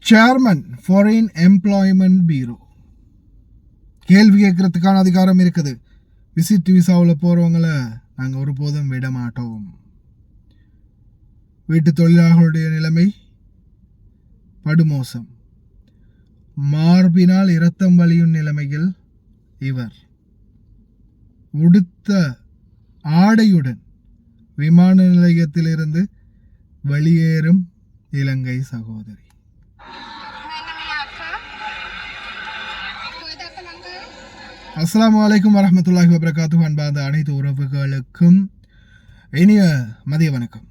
Chairman foreign employment பீரோ. கேள்வி கேட்கறதுக்கான அதிகாரம் இருக்குது. விசிட் விசாவில் போகிறவங்கள நாங்கள் ஒருபோதும் விட மாட்டோம். வீட்டு தொழிலாளர்களுடைய நிலைமை படுமோசம். மார்பினால் இரத்தம் வலியும் நிலைமையில் இவர் உடுத்த ஆடையுடன் விமான நிலையத்திலிருந்து வெளியேறும் இலங்கை சகோதரி. அஸ்ஸலாமு அலைக்கும் வரஹ்மத்துல்லாஹி வபரகாத்துஹு. அன்பார்ந்த அனைத்து உறவுகளுக்கும் இனிய மதிய வணக்கம்.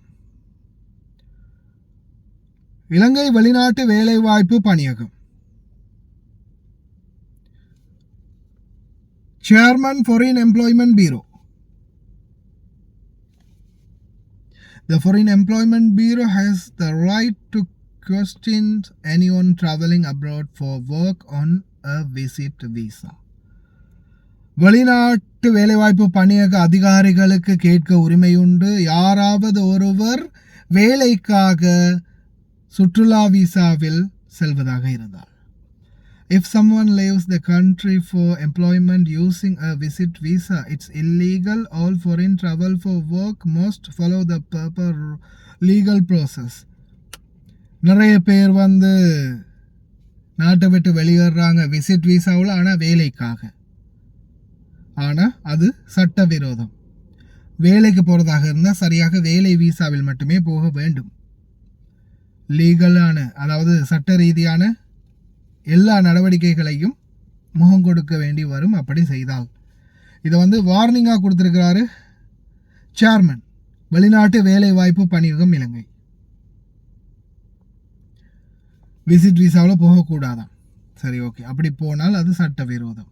இலங்கை வெளிநாட்டு வேலைவாய்ப்பு பணியகம் Chairman Foreign Employment Bureau. The Foreign Employment Bureau has the right to question anyone traveling abroad for work on a visit visa. வெளிநாட்டு வேலைவாய்ப்பு பணியக அதிகாரிகளுக்கு கேட்க உரிமையுண்டு. யாராவது ஒருவர் வேலைக்காக சுற்றுலா விசாவில் செல்வதாக இருந்தால். If someone leaves the country for employment using a visit visa, it's illegal. All foreign travel for work must follow the proper legal process. நிறைய பேர் நாட்டை விட்டு வெளியேறாங்க விசிட் விசாவில், ஆனால் வேலைக்காக. ஆனால் அது சட்டவிரோதம். வேலைக்கு போகிறதாக இருந்தால் சரியாக வேலை விசாவில் மட்டுமே போக வேண்டும். லீகலான, அதாவது சட்ட ரீதியான எல்லா நடவடிக்கைகளையும் முகம் கொடுக்க வேண்டி வரும் அப்படி செய்தால். இதை வார்னிங்காக கொடுத்துருக்கிறாரு சேர்மன், வெளிநாட்டு வேலை வாய்ப்பு பணியகம் இலங்கை. விசிட் விசாவில் போகக்கூடாதான். சரி, ஓகே, அப்படி போனால் அது சட்டவிரோதம்.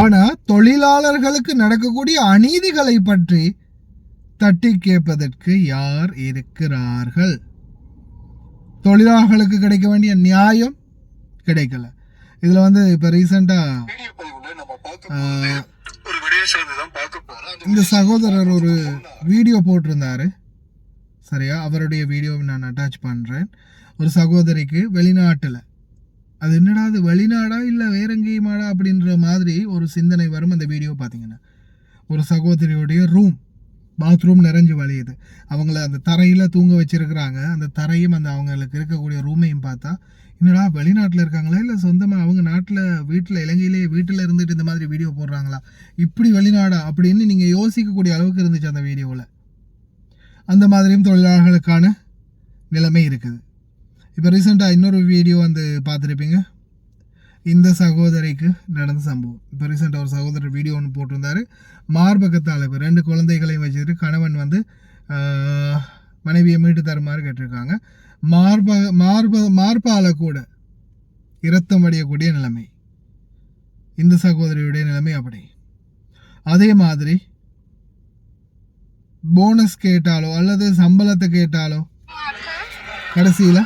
ஆனால் தொழிலாளர்களுக்கு நடக்கக்கூடிய அநீதிகளை பற்றி தட்டி கேட்பதற்கு யார் இருக்கிறார்கள்? தொழிலாளர்களுக்கு கிடைக்க வேண்டிய நியாயம் கிடைக்கல. இதில் இப்போ ரீசெண்டாக இந்த சகோதரர் ஒரு வீடியோ போட்டிருந்தாரு. சரியா, அவருடைய வீடியோவை நான் அட்டாச் பண்ணுறேன். ஒரு சகோதரிக்கு வெளிநாட்டில், அது என்னடா அது வெளிநாடா இல்லை வேற எங்கேயுமாடா அப்படின்ற மாதிரி ஒரு சிந்தனை வரும். அந்த வீடியோ பார்த்தீங்கன்னா ஒரு சகோதரியுடைய பாத்ரூம் நிறைஞ்சு வழியுது. அவங்கள அந்த தரையில் தூங்க வச்சிருக்கிறாங்க. அந்த தரையும் அந்த அவங்களுக்கு இருக்கக்கூடிய ரூமையும் பார்த்தா என்னடா வெளிநாட்டில் இருக்காங்களா இல்லை சொந்தமாக அவங்க நாட்டில் வீட்டில் இலங்கையிலே வீட்டில் இருந்துட்டு இந்த மாதிரி வீடியோ போடுறாங்களா, இப்படி வெளிநாடா அப்படின்னு நீங்கள் யோசிக்கக்கூடிய அளவுக்கு இருந்துச்சு அந்த வீடியோவில். அந்த மாதிரியும் தொழிலாளர்களுக்கான நிலைமை இருக்குது. இப்போ ரீசெண்டாக இன்னொரு வீடியோ பார்த்துருப்பீங்க. இந்த சகோதரிக்கு நடந்த சம்பவம். இப்போ ரீசெண்டாக ஒரு சகோதரர் வீடியோ ஒன்று போட்டிருந்தாரு. மார்பகத்தால் இப்போ 2 குழந்தைகளையும் வச்சுட்டு கணவன் மனைவியை மீட்டு தருமாறு கேட்டிருக்காங்க. மார்பால் கூட இரத்தம் வடியக்கூடிய நிலைமை. இந்த சகோதரியுடைய நிலைமை அப்படி. அதே மாதிரி போனஸ் கேட்டாலோ அல்லது சம்பளத்தை கேட்டாலோ கடைசியில்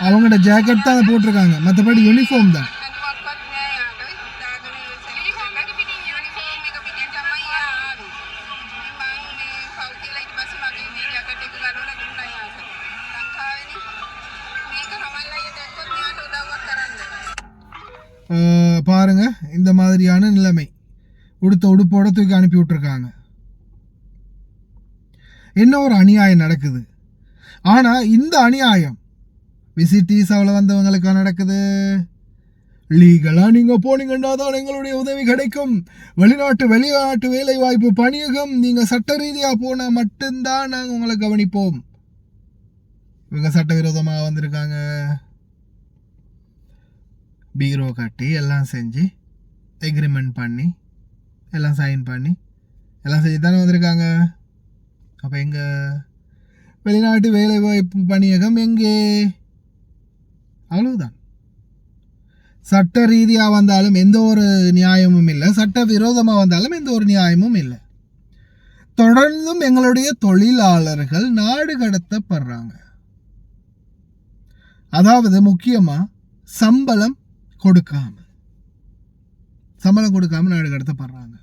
அவங்களோட ஜாக்கெட் தான் போட்டிருக்காங்க, மற்றபடி யூனிஃபார்ம் தான். பாருங்க, இந்த மாதிரியான நிலைமை. உடுப்போட தூக்கி அனுப்பி விட்டுருக்காங்க. என்ன ஒரு அநியாயம் நடக்குது. ஆனால் இந்த அநியாயம் விசிட் விசாவில் வந்தவங்களுக்கு நடக்குது. லீகலாக நீங்கள் போனீங்கன்னா தான் எங்களுடைய உதவி கிடைக்கும். வெளிநாட்டு வேலை வாய்ப்பு பணியகம் நீங்கள் சட்ட ரீதியாக போனால் மட்டும்தான் நாங்கள் உங்களை கவனிப்போம். இவங்க சட்டவிரோதமாக வந்திருக்காங்க. பீரோ கட்டி எல்லாம் செஞ்சு எக்ரிமெண்ட் பண்ணி எல்லாம் சைன் பண்ணி எல்லாம் செஞ்சு தானே வந்திருக்காங்க. அப்போ எங்கள் வெளிநாட்டு வேலை வாய்ப்பு பணியகம் எங்கே? அவ்வளவுதான். சட்ட ரீதியாக வந்தாலும் எந்த ஒரு நியாயமும் இல்லை, சட்ட விரோதமாக வந்தாலும் எந்த ஒரு நியாயமும் இல்லை. தொடர்ந்தும் எங்களுடைய தொழிலாளர்கள் நாடு கடத்தப்படுறாங்க. அதாவது முக்கியமாக சம்பளம் கொடுக்காம நாடு கடத்தப்படுறாங்க.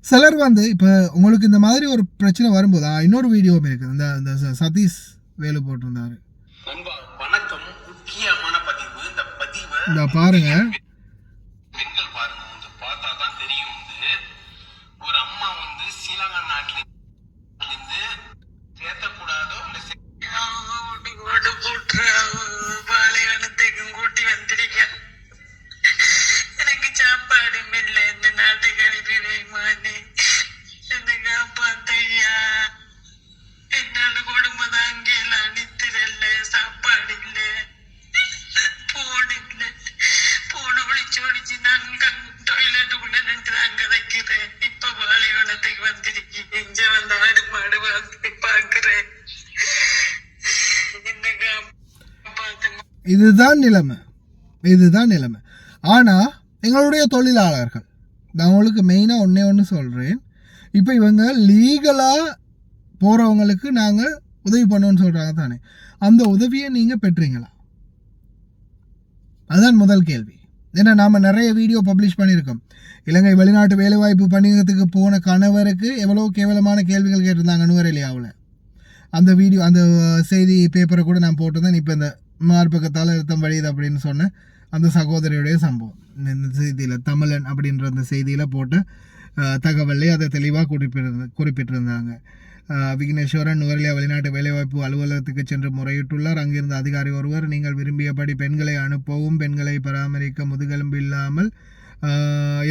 சிலர் வந்து இப்போ உங்களுக்கு இந்த மாதிரி ஒரு பிரச்சனை வரும்போது இன்னொரு வீடியோவும் இருக்குது. இந்த சதீஷ் வேலு போட்டிருந்தாரு. வணக்கம், முக்கியமான பதிவு. இந்த பதிவை இந்த பாருங்க, பெண்கள் பாருங்க, பார்த்தா தான் தெரியும். ஒரு அம்மா வந்து ஸ்ரீலங்கா நாட்டில இருந்து சேர்த்தக்கூடாதோ பாலைவனத்துக்கும் கூட்டி வந்திருக்க. எனக்கு சாப்பாடு இல்லை, இந்த நாட்டுக்கு அனுப்பி வைமானே, என்ன காப்பாத்தையா. என்னால குடும்ப தாங்க அனுத்துறல்ல, சாப்பாடு இல்லை, போன் இல்லை, போன ஒழிச்சு நாங்க டாய்லெட்டுக்குள்ள நின்று அங்க வைக்கிறேன். இப்ப பாலைவனத்துக்கு வந்திருக்கேன், எங்க வந்து ஆடு மாடு பார்த்து பாக்குறேன். இதுதான் நிலைமை. ஆனால் எங்களுடைய தொழிலாளர்கள், நான் உங்களுக்கு மெயினாக ஒன்று சொல்கிறேன். இப்போ இவங்க லீகலாக போகிறவங்களுக்கு நாங்கள் உதவி பண்ணோன்னு சொல்கிறாங்க தானே, அந்த உதவியை நீங்கள் பெற்றீங்களா? அதுதான் முதல் கேள்வி. ஏன்னா நாம் நிறைய வீடியோ பப்ளிஷ் பண்ணியிருக்கோம். இலங்கை வெளிநாட்டு வேலைவாய்ப்பு பணியகத்துக்கு போன கணவருக்கு எவ்வளோ கேவலமான கேள்விகள் கேட்டிருந்தாங்க நுவரெலியாவில். அந்த வீடியோ, அந்த செய்தி பேப்பரை கூட நான் போட்டிருந்தேன். இப்போ இந்த மார்பகத்தால் அழுத்தம் வழியுது அப்படின்னு சொன்ன அந்த சகோதரியுடைய சம்பவம் இந்த செய்தியில், தமிழன் அப்படின்ற அந்த செய்தியில் போட்ட தகவலே அதை தெளிவாக குறிப்பிட்டிருந்தாங்க. விக்னேஸ்வரன் நுவரெலியா வெளிநாட்டு வேலைவாய்ப்பு அலுவலகத்துக்கு சென்று முறையிட்டுள்ளார். அங்கிருந்த அதிகாரி ஒருவர், நீங்கள் விரும்பியபடி பெண்களை அனுப்பவும், பெண்களை பராமரிக்க முதுகெலும்பு இல்லாமல்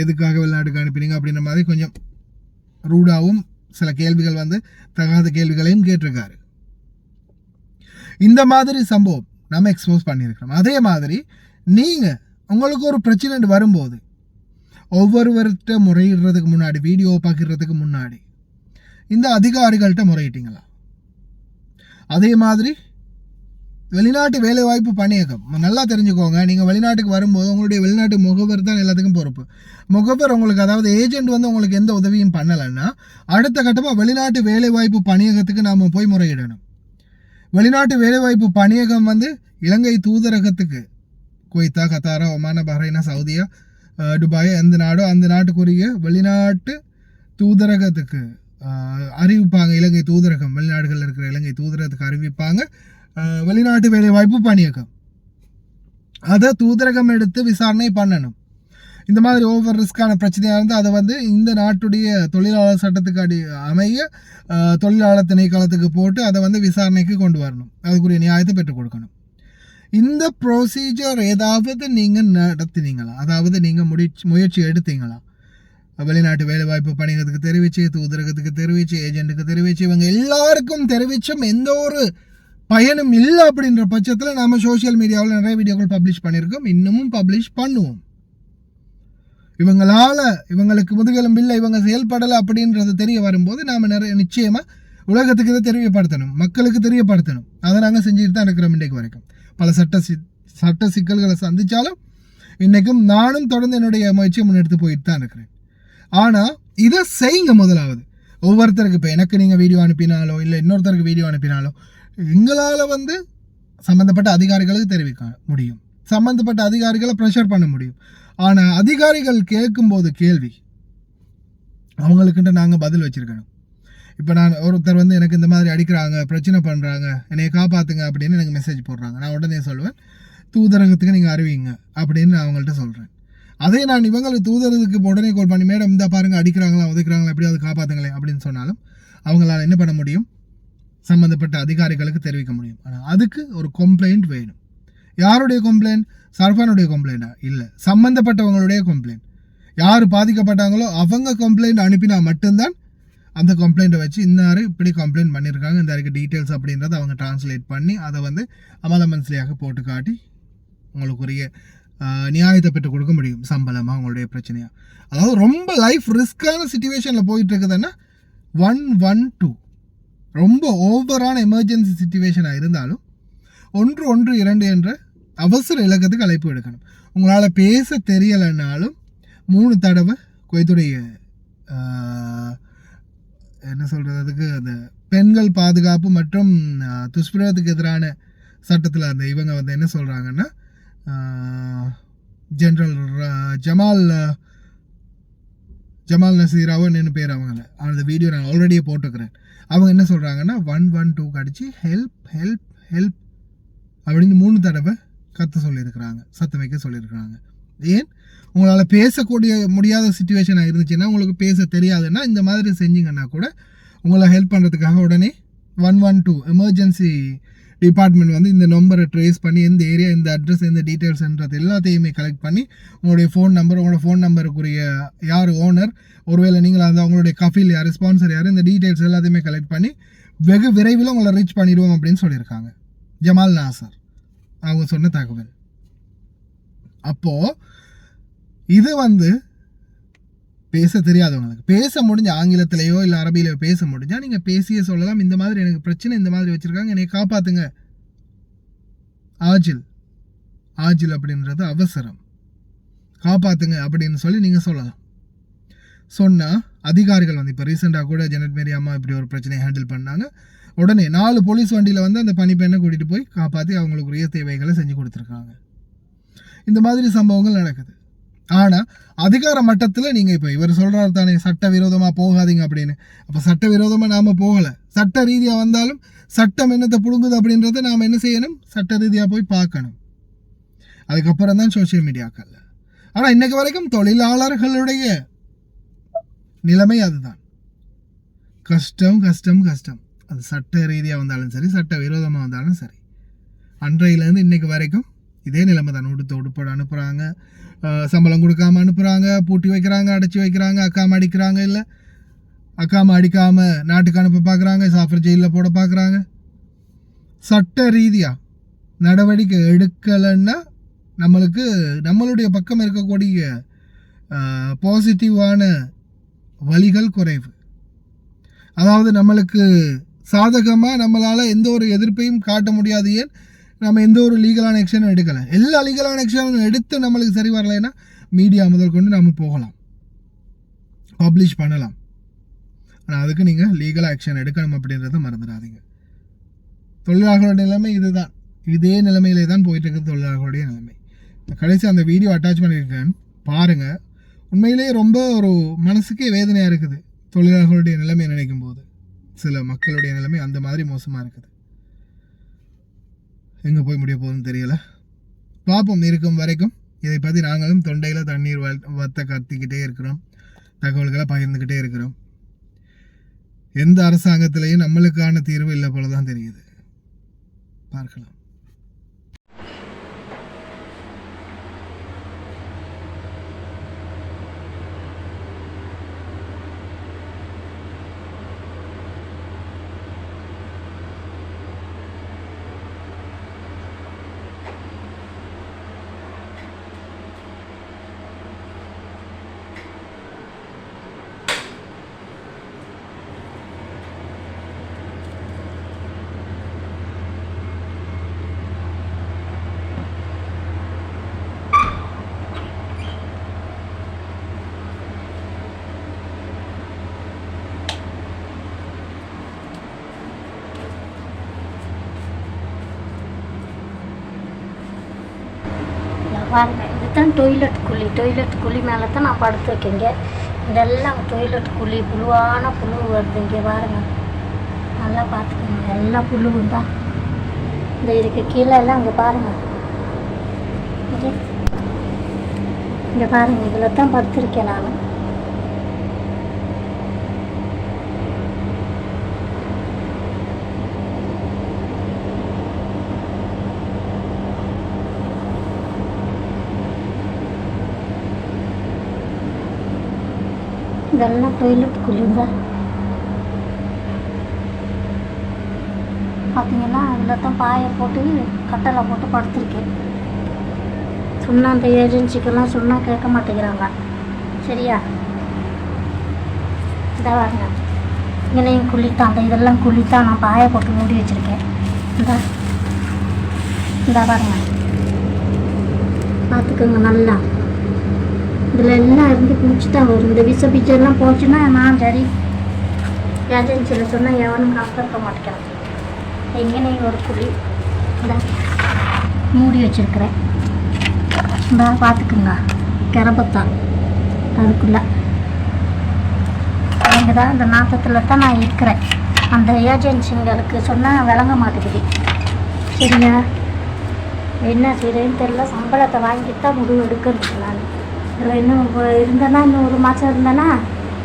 எதுக்காக வெளிநாட்டுக்கு அனுப்பினீங்க அப்படின்ற மாதிரி கொஞ்சம் ரூடாகவும் சில கேள்விகள் வந்து தகாத கேள்விகளையும் கேட்டிருக்காரு. இந்த மாதிரி சம்பவம் நம்ம எக்ஸ்போஸ் பண்ணியிருக்கிறோம். அதே மாதிரி நீங்கள் உங்களுக்கு ஒரு பிரச்சனை வரும்போது ஒவ்வொருவர்கிட்ட முறையிடுறதுக்கு முன்னாடி, வீடியோ பார்க்கறதுக்கு முன்னாடி இந்த அதிகாரிகள்கிட்ட முறையிட்டீங்களா? அதே மாதிரி வெளிநாட்டு வேலைவாய்ப்பு பணியகம் நல்லா தெரிஞ்சுக்கோங்க. நீங்கள் வெளிநாட்டுக்கு வரும்போது உங்களுடைய வெளிநாட்டு முகவர் தான் எல்லாத்துக்கும் பொறுப்பு. முகவர் உங்களுக்கு, அதாவது ஏஜென்ட் வந்து உங்களுக்கு எந்த உதவியும் பண்ணலைன்னா அடுத்த கட்டமாக வெளிநாட்டு வேலைவாய்ப்பு பணியகத்துக்கு நாம் போய் முறையிடணும். வெளிநாட்டு வேலைவாய்ப்பு பணியகம் வந்து இலங்கை தூதரகத்துக்கு, குவைத்தா, கத்தாரா, ஒமானா, பஹ்ரைனா, சவுதியா, துபாய், எந்த நாடோ அந்த நாட்டுக்குரிய வெளிநாட்டு தூதரகத்துக்கு அறிவிப்பாங்க. இலங்கை தூதரகம், வெளிநாடுகளில் இருக்கிற இலங்கை தூதரகத்துக்கு அறிவிப்பாங்க வெளிநாட்டு வேலைவாய்ப்பு பணியகம். அதை தூதரகம் எடுத்து விசாரணை பண்ணணும். இந்த மாதிரி ஓவர் ரிஸ்கான பிரச்சனையாக இருந்தால் அதை வந்து இந்த நாட்டுடைய தொழிலாளர் சட்டத்துக்கு அமைய தொழிலாளர் திணைக்களத்துக்கு போட்டு அதை வந்து விசாரணைக்கு கொண்டு வரணும். அதுக்குரிய நியாயத்தை பெற்றுக் கொடுக்கணும். இந்த ப்ரொசீஜர் ஏதாவது நீங்கள் நடத்தினீங்களா? அதாவது நீங்கள் முயற்சி எடுத்தீங்களா? வெளிநாட்டு வேலைவாய்ப்பு பணியகத்துக்கு தெரிவித்து, தூதரகத்துக்கு தெரிவித்து, ஏஜென்ட்டுக்கு தெரிவித்து, இவங்க எல்லாருக்கும் தெரிவிச்சும் எந்த ஒரு பயனும் இல்லை அப்படின்ற பட்சத்தில் நாம் சோஷியல் மீடியாவில் நிறைய வீடியோக்கள் பப்ளிஷ் பண்ணியிருக்கோம், இன்னமும் பப்ளிஷ் பண்ணுவோம். இவங்களுக்கு முதுகெலும்பு இல்லை, இவங்க செயல்படலை அப்படின்றது தெரிய வரும்போது நாம் நிச்சயமாக உலகத்துக்கு இதை தெரியப்படுத்தணும், மக்களுக்கு தெரியப்படுத்தணும். அதை நாங்கள் செஞ்சுட்டு தான் இருக்கிறோம். இன்றைக்கு வரைக்கும் பல சட்ட சிக்கல்களை சந்தித்தாலும் இன்றைக்கும் நானும் தொடர்ந்து என்னுடைய முயற்சியை முன்னெடுத்து போயிட்டு தான் இருக்கிறேன். ஆனால் இதை செய்யுங்க. முதலாவது ஒவ்வொருத்தருக்கு, இப்போ எனக்கு நீங்கள் வீடியோ அனுப்பினாலோ இல்லை இன்னொருத்தருக்கு வீடியோ அனுப்பினாலோ எங்களால் வந்து சம்மந்தப்பட்ட அதிகாரிகளுக்கு தெரிவிக்க முடியும், சம்மந்தப்பட்ட அதிகாரிகளை ப்ரெஷர் பண்ண முடியும். ஆனால் அதிகாரிகள் கேட்கும்போது கேள்வி அவங்களுக்கிட்ட நாங்கள் பதில் வச்சுருக்கணும். இப்போ நான் ஒருத்தர் வந்து எனக்கு இந்த மாதிரி அடிக்கிறாங்க, பிரச்சனை பண்ணுறாங்க, என்னையை காப்பாற்றுங்க அப்படின்னு எனக்கு மெசேஜ் போடுறாங்க. நான் உடனே சொல்லுவேன், தூதரகத்துக்கு நீங்கள் அறிவிங்க அப்படின்னு நான் அவங்கள்ட்ட சொல்கிறேன். அதே நான் இவங்களுக்கு தூதரகத்துக்கு உடனே கால் பண்ணி, மேடம் இந்த பாருங்கள் அடிக்கிறாங்களா, உதைக்கிறாங்களா, எப்படியாவது காப்பாற்றுங்களேன் அப்படின்னு சொன்னாலும் அவங்களால என்ன பண்ண முடியும்? சம்மந்தப்பட்ட அதிகாரிகளுக்கு தெரிவிக்க முடியும். ஆனால் அதுக்கு ஒரு கம்ப்ளைண்ட் வேணும். யாருடைய கம்ப்ளைண்ட்? சர்ஃபானுடைய கம்ப்ளைண்டா? இல்லை, சம்மந்தப்பட்டவங்களுடைய கம்ப்ளைண்ட். யார் பாதிக்கப்பட்டாங்களோ அவங்க கம்ப்ளைண்ட் அனுப்பினா மட்டும்தான் அந்த கம்ப்ளைண்ட்டை வச்சு இன்னாரு இப்படி கம்ப்ளைண்ட் பண்ணியிருக்காங்க, இந்த அதுக்கு டீட்டெயில்ஸ் அப்படின்றத அவங்க டிரான்ஸ்லேட் பண்ணி அதை வந்து அமலமன்ஸ்லியாக போட்டு காட்டி உங்களுக்குரிய நியாயத்தை பெற்றுக் கொடுக்க முடியும். சம்பளமாக உங்களுடைய பிரச்சனையாக, அதாவது ரொம்ப லைஃப் ரிஸ்கான சிச்சுவேஷனில் போயிட்டு இருக்குதுன்னா 112 ரொம்ப ஓவரான எமர்ஜென்சி சிச்சுவேஷனாக இருந்தாலும் 112 என்ற அவசர இலக்கத்துக்கு அழைப்பு எடுக்கணும். உங்களால் பேச தெரியலைன்னாலும் 3 தடவை குவைத்துடைய என்ன சொல்கிறது, அதுக்கு அந்த பெண்கள் பாதுகாப்பு மற்றும் துஷ்பிரயோகத்துக்கு எதிரான சட்டத்தில் அந்த இவங்க வந்து என்ன சொல்கிறாங்கன்னா ஜென்ரல் ஜமால் நசீராவோ என்ன பேர் அவங்கள அந்த வீடியோ நான் ஆல்ரெடியே போட்டுக்கிறேன். அவங்க என்ன சொல்கிறாங்கன்னா 112 அடித்து ஹெல்ப் ஹெல்ப் ஹெல்ப் அப்படின்னு 3 தடவை சொல்லியிருக்கிறாங்க, சத்தம் வைக்க சொல்லியிருக்கிறாங்க. ஏன் உங்களால் பேசக்கூடிய முடியாத சுச்சுவேஷனாக இருந்துச்சுன்னா, உங்களுக்கு பேச தெரியாதுன்னா இந்த மாதிரி செஞ்சிங்கன்னா கூட உங்களை ஹெல்ப் பண்ணுறதுக்காக உடனே 112 எமர்ஜென்சி டிபார்ட்மெண்ட் வந்து இந்த நம்பரை ட்ரேஸ் பண்ணி எந்த ஏரியா, எந்த அட்ரஸ், எந்த டீட்டெயில்ஸ்ன்றது எல்லாத்தையுமே கலெக்ட் பண்ணி உங்களுடைய உங்களோட ஃபோன் நம்பருக்குரிய யார் ஓனர், ஒருவேளை நீங்கள் அந்த அவங்களுடைய கஃபீல் யார், ஸ்பான்சர் யார், இந்த டீட்டெயில்ஸ் எல்லாத்தையுமே கலெக்ட் பண்ணி வெகு விரைவில் உங்களை ரீச் பண்ணிடுவோம் அப்படின்னு சொல்லியிருக்காங்க ஜமால் நாசர் அவங்க சொன்ன தகவல். அப்போது இது வந்து பேச தெரியாதவங்களுக்கு பேச முடிஞ்ச ஆங்கிலத்திலேயோ இல்லை அரபியிலையோ பேச முடிஞ்சால் நீங்கள் பேசியே சொல்லலாம், இந்த மாதிரி எனக்கு பிரச்சனை, இந்த மாதிரி வச்சுருக்காங்க, என்னை காப்பாற்றுங்க, ஆஜில் அப்படின்றது அவசரம், காப்பாற்றுங்க அப்படின்னு சொல்லி நீங்கள் சொல்லலாம். சொன்னால் அதிகாரிகள் வந்து இப்போ ரீசெண்டாக கூட ஜெனட் மேரி அம்மா இப்படி ஒரு பிரச்சனையை ஹேண்டில் பண்ணாங்க. உடனே 4 போலீஸ் வண்டியில் வந்து அந்த பனிப்பெண்ணை கூட்டிகிட்டு போய் காப்பாற்றி அவங்களுக்கு உரிய தேவைகளை செஞ்சு கொடுத்துருக்காங்க. இந்த மாதிரி சம்பவங்கள் நடக்குது. ஆனால் அதிகார மட்டத்தில் நீங்கள் இப்போ இவர் சொல்கிறாரு தானே சட்டவிரோதமாக போகாதீங்க அப்படின்னு. அப்போ சட்டவிரோதமாக நாம் போகலை, சட்ட ரீதியாக வந்தாலும் சட்டம் என்னத்தை பிடுங்குது அப்படின்றத நாம் என்ன செய்யணும், சட்ட ரீதியாக போய் பார்க்கணும். அதுக்கப்புறம் தான் சோசியல் மீடியாக்கள். ஆனால் இன்றைக்கு வரைக்கும் தொழிலாளர்களுடைய நிலைமை அதுதான். கஷ்டம் கஷ்டம் கஷ்டம். அது சட்ட ரீதியாக வந்தாலும் சரி, சட்ட விரோதமாக வந்தாலும் சரி, அன்றையிலேருந்து இன்றைக்கு வரைக்கும் இதே நிலைமை தான். உடுப்போட அனுப்புகிறாங்க, சம்பளம் கொடுக்காம அனுப்புகிறாங்க, பூட்டி வைக்கிறாங்க, அடைச்சி வைக்கிறாங்க, அக்காம அடிக்கிறாங்க, இல்லை அக்காம அடிக்காமல் நாட்டுக்கு அனுப்ப பார்க்குறாங்க, சாஃப்ட்வேர் ஜெயிலில் போட பார்க்குறாங்க. சட்ட ரீதியாக நடவடிக்கை எடுக்கலைன்னா நம்மளுடைய பக்கம் இருக்கக்கூடிய பாசிட்டிவான வழிகள் குறைவு. அதாவது நம்மளுக்கு சாதகமாக நம்மளால் எந்த ஒரு எதிர்ப்பையும் காட்ட முடியாது. ஏன் நம்ம எந்த ஒரு லீகலான ஆக்ஷனும் எடுக்கலை. எல்லா லீகலான ஆக்ஷனும் எடுத்து நம்மளுக்கு சரி வரலைன்னா மீடியா முதல் கொண்டு நம்ம போகலாம், பப்ளிஷ் பண்ணலாம். ஆனால் அதுக்கு நீங்கள் லீகல் ஆக்ஷன் எடுக்கணும் அப்படின்றத மறந்துடாதீங்க. தொழிலாளர்களுடைய நிலைமை இதுதான், இதே நிலைமையிலே தான் போயிட்டு இருக்குது தொழிலாளர்களுடைய நிலைமை. கடைசி அந்த வீடியோ அட்டாச் பண்ணியிருக்கேன் பாருங்கள். உண்மையிலேயே ரொம்ப ஒரு மனசுக்கே வேதனையாக இருக்குது தொழிலாளர்களுடைய நிலைமை நினைக்கும் போது. சில மக்களுடைய நிலைமை அந்த மாதிரி மோசமாக இருக்குது. எங்கே போய் முடிய போகுதுன்னு தெரியலை. பார்ப்போம். இருக்கும் வரைக்கும் இதை பற்றி நாங்களும் தொண்டையில் தண்ணீர் வத்த கத்திக்கிட்டே இருக்கிறோம், தகவல்களை பகிர்ந்துக்கிட்டே இருக்கிறோம். எந்த அரசாங்கத்திலையும் நம்மளுக்கான தீர்வு இல்லை போல தான் தெரியுது. பார்க்கலாம். பாருங்க, இதுதான் டொய்லெட் குழி மேலே தான் நான் படுத்துருக்கேங்க. இதெல்லாம் டொய்லெட் குழி, புழுவான புழு வருது. இங்கே பாருங்க, நல்லா பார்த்துக்கோங்க, எல்லா புழுவும் தான். இந்த இதுக்கு கீழே எல்லாம் இங்கே பாருங்கள், இங்கே பாருங்கள், இதில் தான் படுத்துருக்கேன் நான். இதெல்லாம் டொய்லெட் குழிங்க பார்த்தீங்கன்னா. அதில் தான் பாயை போட்டு கட்டளை போட்டு படுத்துருக்கேன். சொன்னால் அந்த ஏஜென்சிக்கெல்லாம் சொன்னால் கேட்க மாட்டேங்கிறாங்க. சரியா? இதை பாருங்க, இங்கேயும் குளித்தான், அந்த இதெல்லாம் குளித்தான் நான் பாயை போட்டு மூடி வச்சுருக்கேன். இந்த பாருங்க, பார்த்துக்கோங்க நல்லா. இதில் எல்லாம் இருந்து குளிச்சு தான் வரும். இந்த பிச்செல்லாம் போச்சுன்னா நான் சரி ஏஜென்சியில் சொன்னால் எவனும் காசு இருக்க மாட்டேங்கிறான். எங்கேயும் ஒரு குழி இந்த மூடி வச்சுருக்கிறேன். இந்த பார்த்துக்குங்க, கிரபத்தான் அதுக்குள்ளே இங்கே தான் இந்த நாட்டத்தில் தான் நான் இருக்கிறேன். அந்த ஏஜென்சிங்களுக்கு சொன்னால் விளங்க மாட்டேங்குது. சரிங்க, என்ன செய்கிறேன்னு தெரியல. சம்பளத்தை வாங்கிட்டு தான் முடிவு எடுக்கிறது. நான் இதில் இன்னும் இருந்தேன்னா, இன்னும் 1 மாதம் இருந்தேன்னா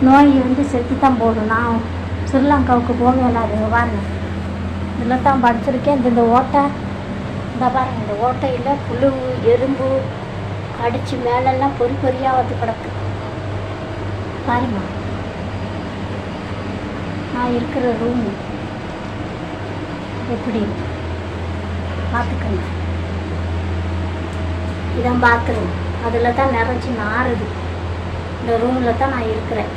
நோய் செத்து தான் போடும். நான் ஸ்ரீலங்காவுக்கு போக இல்லாது பாருங்க. இதில் தான் படிச்சிருக்கேன். இந்த ஓட்டை, இந்த பாருங்க, இந்த ஓட்டையில் புழு எறும்பு கடிச்சு மேலெல்லாம் பொறியாக வந்து கிடக்கு பாருங்க. நான் இருக்கிற ரூம் எப்படி பார்த்துக்கங்க. இதான் பாத்ரூம். அதில் தான் நிறைச்சி நாறுது. இந்த ரூமில் தான் நான் இருக்கிறேன்.